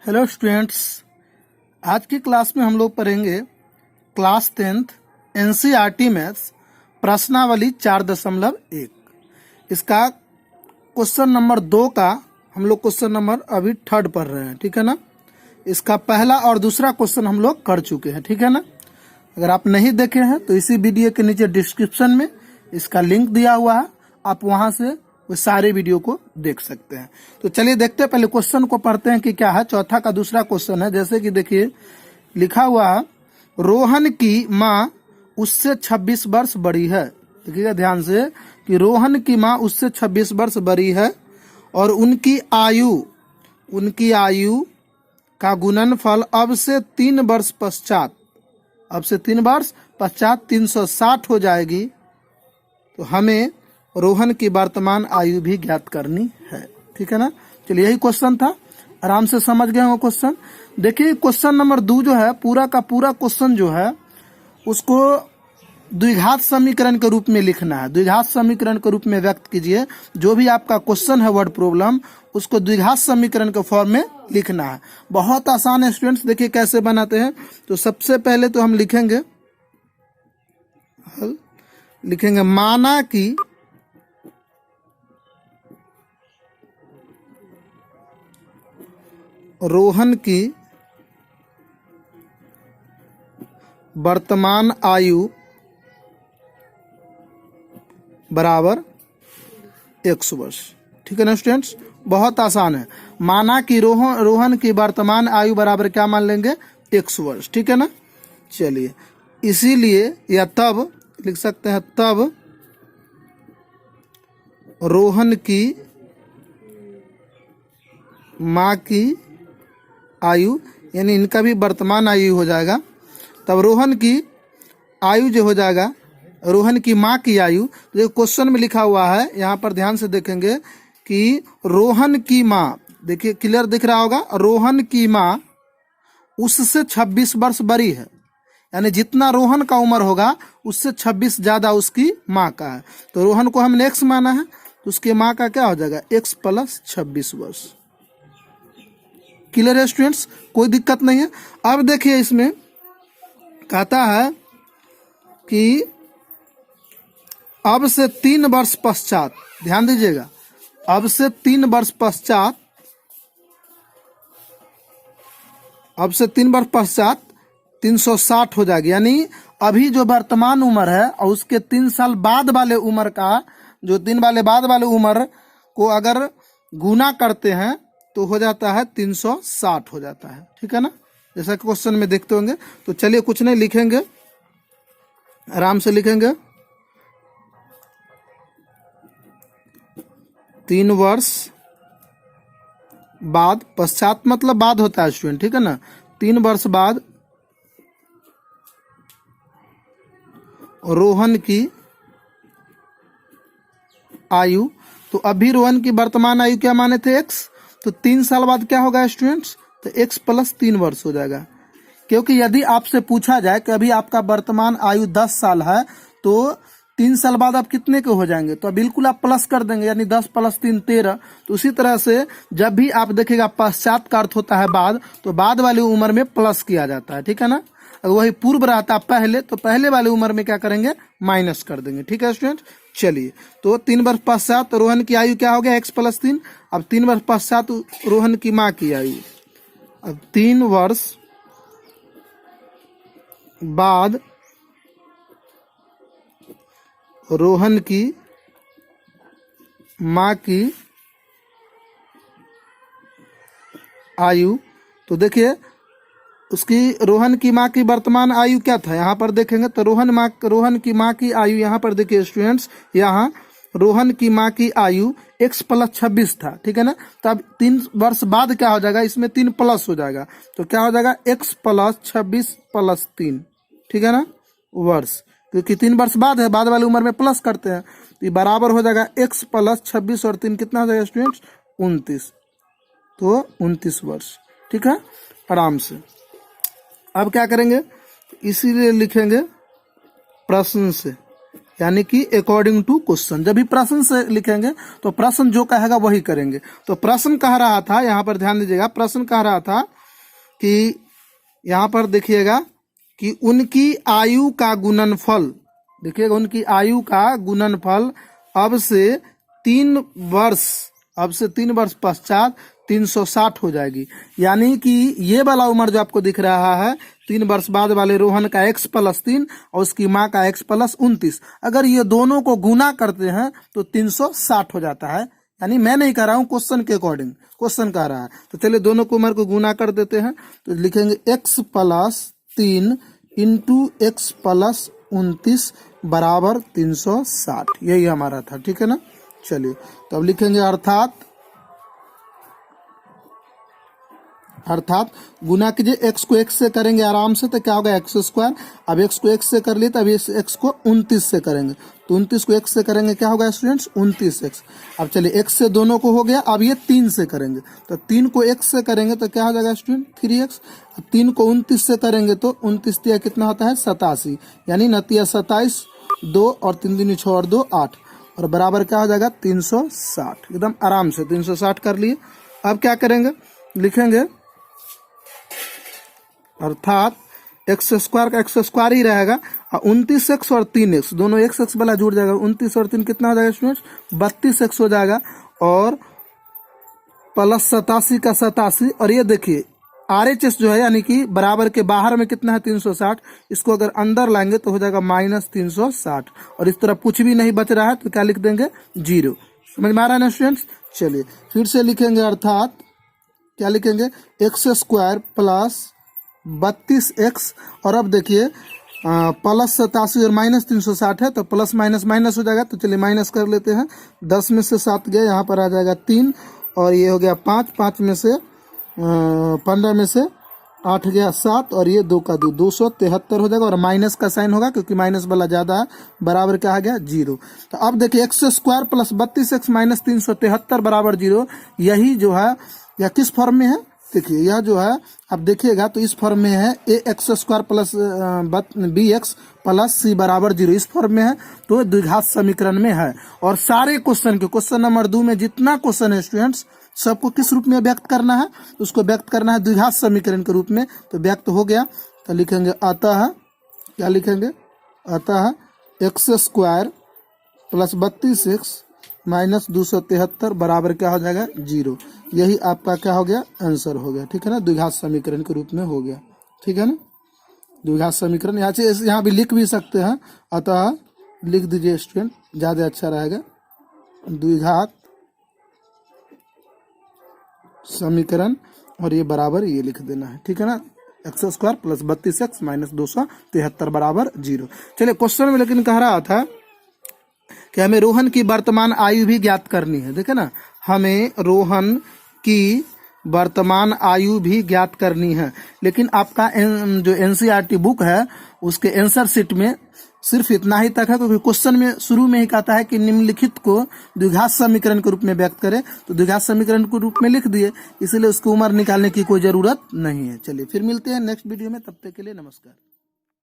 Hello students, आज की class में हम लोग पढ़ेंगे क्लास 10th एनसीईआरटी मैथ्स प्रश्नावली 4.1। इसका क्वेश्चन नंबर 2 का हम लोग क्वेश्चन नंबर अभी 3rd पढ़ रहे हैं, ठीक है ना। इसका पहला और दूसरा क्वेश्चन हम लोग कर चुके हैं, ठीक है ना। अगर आप नहीं देखे हैं तो इसी वीडियो के नीचे डिस्क्रिप्शन में इसका लिंक दिया हुआ है, आप वहां से वो सारे वीडियो को देख सकते हैं। तो चलिए देखते हैं, पहले क्वेश्चन को पढ़ते हैं कि क्या है। चौथा का दूसरा क्वेश्चन है, जैसे कि देखिए लिखा हुआ है, रोहन की माँ उससे 26 वर्ष बड़ी है। देखिएगा ध्यान से कि रोहन की माँ उससे 26 वर्ष बड़ी है और उनकी आयु का गुणनफल अब से 3 वर्ष पश्चात 360 हो जाएगी। तो हमें रोहन की वर्तमान आयु भी ज्ञात करनी है, ठीक है ना। चलिए यही क्वेश्चन था, आराम से समझ गए वो क्वेश्चन। देखिए क्वेश्चन नंबर 2 जो है, पूरा का पूरा क्वेश्चन जो है उसको द्विघात समीकरण के रूप में लिखना है। द्विघात समीकरण के रूप में व्यक्त कीजिए। जो भी आपका क्वेश्चन है वर्ड प्रॉब्लम, उसको द्विघात समीकरण के फॉर्म में लिखना है। बहुत आसान है स्टूडेंट्स, देखिए कैसे बनाते हैं। तो सबसे पहले तो हम लिखेंगे माना कि रोहन की वर्तमान आयु बराबर 100 वर्ष, ठीक है ना स्टूडेंट्स। बहुत आसान है। माना कि रोहन की वर्तमान आयु बराबर क्या मान लेंगे, 100 वर्ष, ठीक है ना। चलिए इसीलिए या तब लिख सकते हैं, तब रोहन की माँ की आयु, यानी इनका भी वर्तमान आयु हो जाएगा। तब रोहन की आयु जो हो जाएगा, रोहन की माँ की आयु, जो क्वेश्चन में लिखा हुआ है यहाँ पर ध्यान से देखेंगे कि रोहन की माँ, देखिए क्लियर दिख रहा होगा, रोहन की माँ उससे 26 वर्ष बड़ी है। यानी जितना रोहन का उम्र होगा उससे 26 ज्यादा उसकी माँ का है। तो रोहन को हमने एक्स माना है, तो उसके माँ का क्या हो जाएगा, x + 26 वर्ष। क्लियर है स्टूडेंट्स, कोई दिक्कत नहीं है। अब देखिए इसमें कहता है कि अब से 3 वर्ष पश्चात, ध्यान दीजिएगा, अब से 3 वर्ष पश्चात 360 हो जाएगी। यानी अभी जो वर्तमान उम्र है और उसके 3 साल बाद वाले उम्र का, जो 3 वाले बाद वाले उम्र को अगर गुना करते हैं तो हो जाता है 360 हो जाता है, ठीक है ना, जैसा क्वेश्चन में देखते होंगे। तो चलिए कुछ नहीं लिखेंगे, आराम से लिखेंगे। 3 वर्ष बाद, पश्चात मतलब बाद होता है स्टूडेंट, ठीक है ना। 3 वर्ष बाद रोहन की आयु, तो अभी रोहन की वर्तमान आयु क्या माने थे, x। तो 3 साल बाद क्या होगा स्टूडेंट्स, तो x + 3 वर्ष हो जाएगा। क्योंकि यदि आपसे पूछा जाए कि अभी आपका वर्तमान आयु 10 साल है, तो 3 साल बाद आप कितने के हो जाएंगे, तो बिल्कुल आप प्लस कर देंगे, यानी 10 + 3 13। तो उसी तरह से जब भी आप देखेगा पश्चात का अर्थ होता है बाद, तो बाद वाली उम्र में प्लस किया जाता है, ठीक है ना। अगर वही पूर्व रहता पहले, तो पहले वाली उम्र में क्या करेंगे, माइनस कर देंगे, ठीक है स्टूडेंट। चलिए तो 3 वर्ष पश्चात रोहन की आयु क्या हो गया, x + 3। अब 3 वर्ष पश्चात रोहन की माँ की आयु, अब 3 वर्ष बाद रोहन की माँ की आयु, तो देखिए उसकी रोहन की माँ की वर्तमान आयु क्या था, यहाँ पर देखेंगे तो रोहन की माँ की आयु, यहाँ पर देखिए स्टूडेंट्स, यहाँ रोहन की माँ की आयु x + 26 था, ठीक है ना। तब 3 वर्ष बाद क्या हो जाएगा, इसमें 3 प्लस हो जाएगा, तो क्या हो जाएगा, x + 26 + 3, ठीक है ना, वर्ष। क्योंकि 3 वर्ष बाद है, बाद वाली उम्र में प्लस करते हैं, तो ये बराबर हो जाएगा x + 26 और 3 कितना हो जाएगा स्टूडेंट्स, 29। तो 29 वर्ष, ठीक है, आराम से। अब क्या करेंगे, इसीलिए लिखेंगे प्रश्न से, यानी कि अकॉर्डिंग टू क्वेश्चन। जब भी प्रश्न से लिखेंगे तो प्रश्न जो कहेगा वही करेंगे। तो प्रश्न कह रहा था, यहाँ पर ध्यान दीजिएगा, प्रश्न कह रहा था कि यहाँ पर देखिएगा कि उनकी आयु का गुणनफल, देखिएगा उनकी आयु का गुणनफल अब से 3 वर्ष पश्चात 360 हो जाएगी। यानी कि ये वाला उम्र जो आपको दिख रहा है 3 वर्ष बाद वाले रोहन का x + 3 और उसकी माँ का x + 29, अगर ये दोनों को गुना करते हैं तो 360 हो जाता है। यानी मैं नहीं कह रहा हूँ, क्वेश्चन के अकॉर्डिंग क्वेश्चन कह रहा है। तो चलिए दोनों को उम्र को गुना कर देते हैं, तो लिखेंगे x + 3 × x + 29 बराबर 360, यही हमारा था, ठीक है ना। चलिए तो अब लिखेंगे अर्थात गुना कीजिए, x को x से करेंगे आराम से तो क्या होगा x²। अब x को x से कर लिए, तब इस x को 29 से करेंगे, तो 29 को x से करेंगे क्या होगा स्टूडेंट्स 29x। अब चलिए x से दोनों को हो गया, अब ये 3 से करेंगे, तो 3 को x से करेंगे तो क्या हो जाएगा स्टूडेंट 3x। अब 3 को 29 से करेंगे तो 29 तिया कितना होता है 87, यानी 27, 2 और 3 दूनी 6 और 2 8, और बराबर क्या हो जाएगा 360। एकदम आराम से 360 कर लिए। अब क्या करेंगे, लिखेंगे अर्थात x² का x² ही रहेगा, और 29x और 3x दोनों x वाला जुड़ जाएगा, 29 और 3 कितना हो जाएगा स्टूडेंट्स 32x हो जाएगा, और प्लस 87 का 87, और ये देखिए RHS जो है यानी कि बराबर के बाहर में कितना है 360, इसको अगर अंदर लाएंगे तो हो जाएगा -360, और इस तरफ कुछ भी नहीं बच रहा है तो क्या लिख देंगे 0। समझ में आ रहा है ना स्टूडेंट्स। चलिए फिर से लिखेंगे, अर्थात क्या लिखेंगे x² + 32x, और अब देखिए प्लस 87 और -360 है तो प्लस माइनस माइनस हो जाएगा, तो चलिए माइनस कर लेते हैं। 10 में से 7 गया, यहाँ पर आ जाएगा 3, और ये हो गया 5, 5 में से 15 में से 8 गया 7, और ये 2 का 2 273 हो जाएगा, और माइनस का साइन होगा क्योंकि माइनस वाला ज़्यादा है, बराबर क्या आ गया 0। तो अब देखिए x² + 32x - 373 बराबर 0, यही जो है यह किस फॉर्म में है, देखिए यह जो है अब देखिएगा तो इस फॉर्म में है ax² + bx + c बराबर 0, इस फॉर्म में है, तो द्विघात समीकरण में है। और सारे क्वेश्चन नंबर 2 में जितना क्वेश्चन है स्टूडेंट्स सबको किस रूप में व्यक्त करना है, उसको व्यक्त करना है द्विघात समीकरण के रूप में, तो व्यक्त हो गया। तो लिखेंगे अतः, क्या लिखेंगे अतः x² + 32x - 273 बराबर क्या हो जाएगा 0। यही आपका क्या हो गया आंसर हो गया, ठीक है ना, द्विघात समीकरण के रूप में हो गया, ठीक है ना। द्विघात समीकरण यहाँ भी लिख भी सकते हैं, अतः लिख दीजिए स्टूडेंट, ज़्यादा अच्छा रहेगा। द्विघात समीकरण, और ये बराबर ये लिख देना है, ठीक है ना, x² + 32x - 273 बराबर 0। चलिए क्वेश्चन में लेकिन कह रहा था कि हमें रोहन की वर्तमान आयु भी ज्ञात करनी है। देखे ना, हमें रोहन की वर्तमान आयु भी ज्ञात करनी है, लेकिन आपका जो NCERT बुक है उसके आंसर शीट में सिर्फ इतना ही तक है, क्योंकि क्वेश्चन में शुरू में ही कहता है कि निम्नलिखित को द्विघात समीकरण के रूप में व्यक्त करें, तो द्विघात समीकरण के रूप में लिख दिए, इसलिए उसकी उम्र निकालने की कोई जरूरत नहीं है। चलिए फिर मिलते हैं नेक्स्ट वीडियो में, तब तक के लिए नमस्कार।